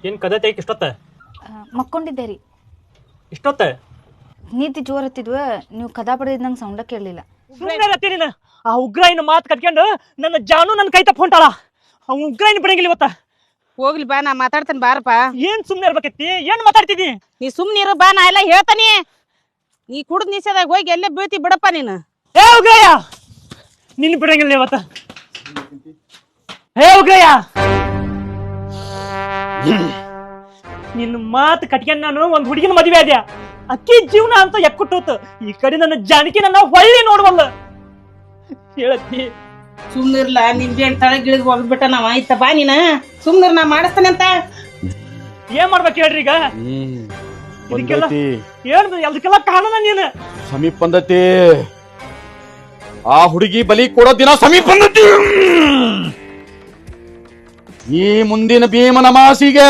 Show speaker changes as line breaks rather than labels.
ಏನು ಕದ ತೆಗಿಕ್ ಇಷ್ಟೊತ್ತ
ಮಕ್ಕೊಂಡಿದ್ದೆ ರೀ.
ಇಷ್ಟೊತ್ತ
ನೀತಿ ಜೋರ್ ಹತ್ತಿದ್ವ, ನೀವು ಕದಾ ಬಡಿದ್ ನಂಗೆ ಸೌಂಡ ಕೇಳಲಿಲ್ಲ.
ಸುಮ್ಮನೆ ಆ ಉಗ್ರಾಯಿನ ಮಾತು ಕಟ್ಕೊಂಡು ನನ್ನ ಜಾನು ನನ್ನ ಕೈ ತಪ್ಪ ಹೊಂಟಾಳ. ಆ ಉಗ್ರಾಯಿನ ಬಿಡಂಗಿಲ್ಲ ಇವತ್ತ.
ಹೋಗ್ಲಿ ಬಾ, ನಾ ಮಾತಾಡ್ತೇನೆ ಬಾರಪ್ಪ.
ಏನ್ ಸುಮ್ಮನೆ ಇರ್ಬೇಕೈತಿ? ಏನ್ ಮಾತಾಡ್ತಿದಿ?
ನೀ ಸುಮ್ನಿರು ಬಾ, ನಾ ಎಲ್ಲ ಹೇಳ್ತಾನಿ. ನೀ ಕುಡ್ದ್ ನಿಷೇಧಾಗ ಹೋಗಿ ಎಲ್ಲೇ ಬೀಳ್ತಿ ಬಿಡಪ್ಪ ನೀನು.
ಏ ಉಗ್ರಾಯ, ನಿನ್ನ ಬಿಡಂಗಿಲ್ಲ ಇವತ್ತ. ಹೇ ಉಗ್ರಾಯ, ನಿನ್ನ ಮಾತು ಕಟ್ಕೊಂಡು ನಾನು ಒಂದ್ ಹುಡುಗಿನ ಮದುವೆ ಆದ್ಯ. ಅಕ್ಕಿ ಜೀವನ ಅಂತ ಎಕ್ಕುಟ್ಟೋತು. ಈ ಕಡೆ ನನ್ನ ಜಾನಕಿ ನನ್ನ ಹೊಳ್ಳಿ ನೋಡ್ವಲ್ಲ. ಹೇಳತ್ತಿ
ಸುಮ್ನಿರ್ಲ, ನಿಂಬೆ ತಳಗ್ ಗಿಳಿದ್ ಹೋಗ್ಬಿಟ್ಟ ನಾವ್ ಆಯ್ತ ಬಾ ನೀನ. ಸುಮ್ನಿರ್, ನಾ ಮಾಡಿಸ್ತಾನೆ ಅಂತ.
ಏನ್ ಮಾಡ್ಬೇಕು ಹೇಳ್ರಿ ಈಗ? ಅದಕ್ಕೆಲ್ಲ ಕಾರಣ ನೀನು.
ಸಮೀಪ ಬಂದತಿ. ಆ ಹುಡುಗಿ ಬಲಿ ಕೊಡೋ ದಿನ ಸಮೀಪ ಬಂದತಿ. ಈ ಮುಂದಿನ ಭೀಮನ ಮಾಸಿಗೆ